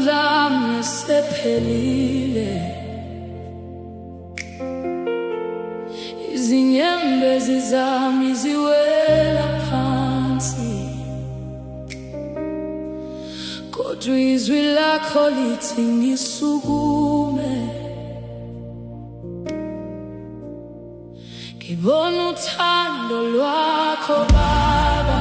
zami sephelile, izinyembezi zami ziwela phansi, kodwa izwi lakho lithi ngisukume. Ngibona uthando lwakho Baba,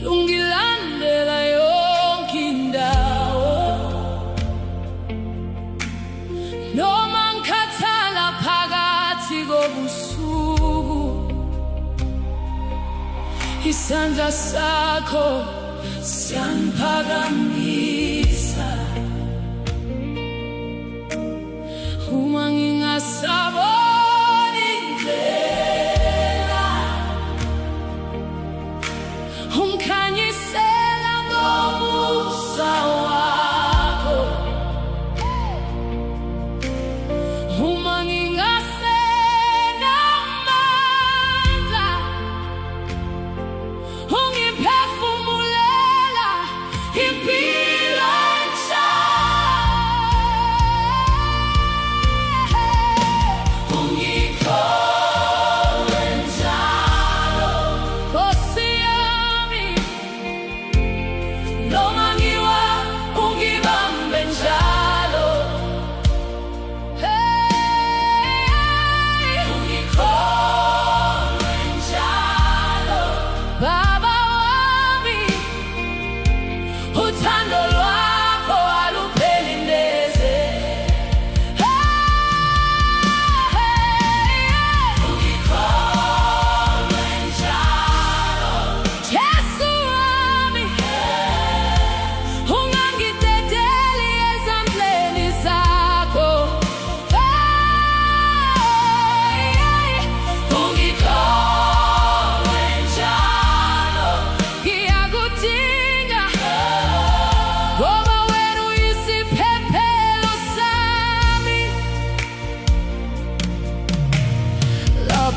lungilandela yonke indawo, noma ngikhathala phakathi kobusuku, isandla sakho siyangiphakamisa. Uma ngingasaboni indlela, ungikhanyisela ngomusa wakho. Uma ngingasenamandla, ungiphefumulela impilo entsha.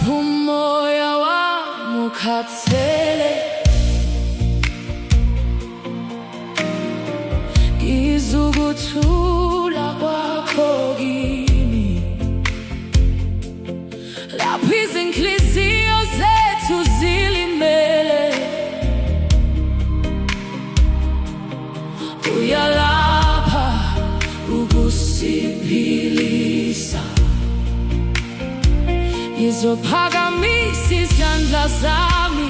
Umoya wami ukhathele, ngizwa ukuthula kwakho kimi, lapho izinhliziyo zethu zilimele. Uyalapha ukusiphilisa, ngizophakamisa izandla zami,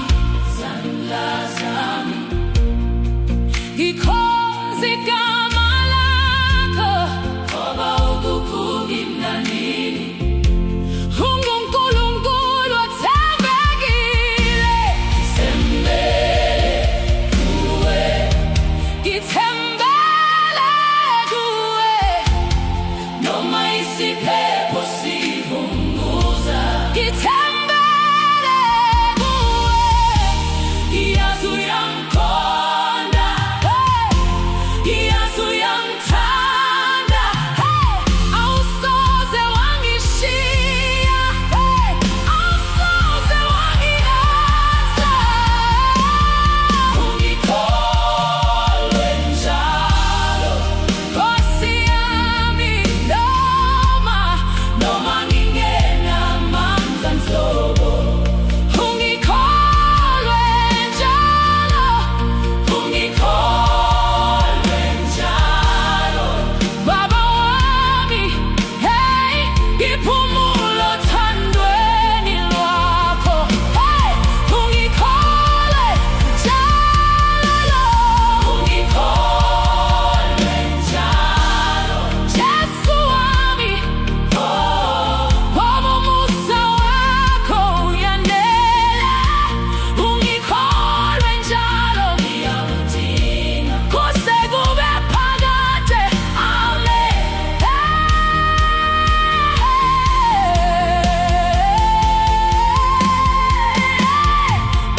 ngikhonze igama lakho, ngoba ukukhulu imnanini. UnguNkulunkulu othembekile, ngithembele kuwe, noma isiphepho sivunguza. Ngithembele kuwe, ngiyazi uyangikhonda, ngiyazi uyangithanda, awusoze wangishiya, awusoze wangilahla. Ungikholwe njalo Nkosi yami, noma ngingenamandla nhlobo. Ungikholwe njalo, ungikholwe njalo Baba wami, hey, ngiphumula othandweni lwakho. Hey, ungikholwe njalo, ungikholwe njalo Jesu wami, ngoba umusa wakho uyanela. Ungikholwe njalo, ngiyakudinga kuze kube phakade. Amen.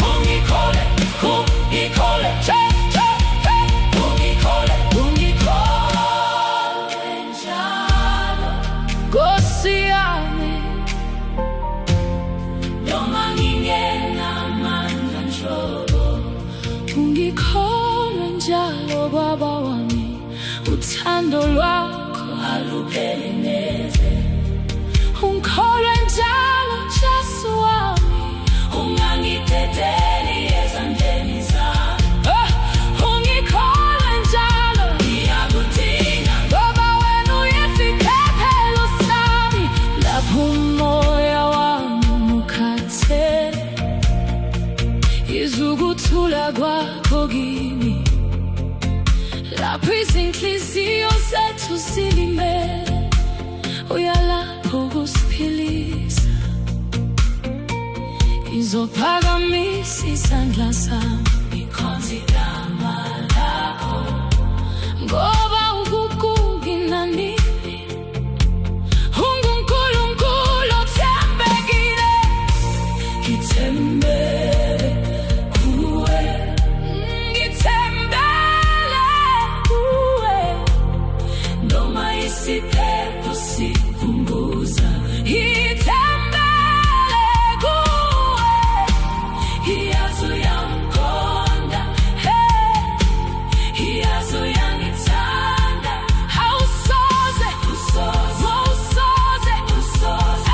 Ungikholwe, ungikholwe, ungikholwe njalo Nkosi yami, noma ngingenamandla nhlobo. Ungikholwe njalo Baba wami, uthando lwakho alupheli neze. Ungikholwe njalo Jesu wami, ungangidedeli ezandleni zami. Ungikholwe njalo, ngiyakudinga Baba wena, uyisiphephelo sami. Lapho umoya wami ukhathele, izukuthula kwakho kimi. Lapho izinhliziyo zethu zilimele, uyalapho ukusiphilisa. Izophakamisa izandla zami, ngikhonze igama lakho, ngoba ukukunginanini. UnguNkulunkulu othembekile, ngithembele kuwe, ngithembele kuwe. Noma isiphepho sivumbuza, ngithembele kuwe. Iyazi uyamqonda, iyazi uyangithanda. Awusoze,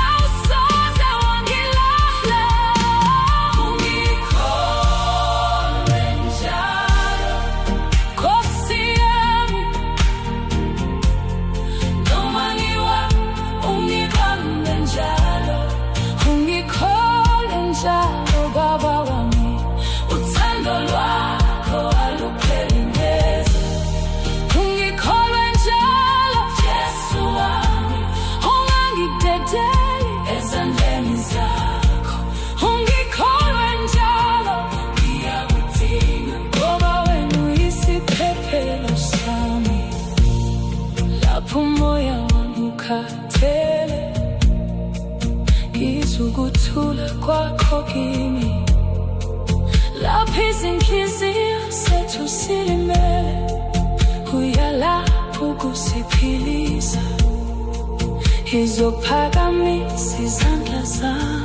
awusoze wangilahla. Ungikholwe njalo Nkosi yami, noma ngiwa ungibambe njalo. Ungikholwe njalo Baba wami, uthando lwakho alupheli neze. Ungikholwe njalo Jesu wami, ungangidedeli ezandleni zakho. Ungikholwe njalo, ngiyakudinga ngoba wena uyisiphephelo sami. Lapho umoya wami ukhathele, izukuthula kwakho kimi. Lapho izinhliziyo zethu zilimele, uyalapho ukusiphilisa. Izophakamisa izandla zami.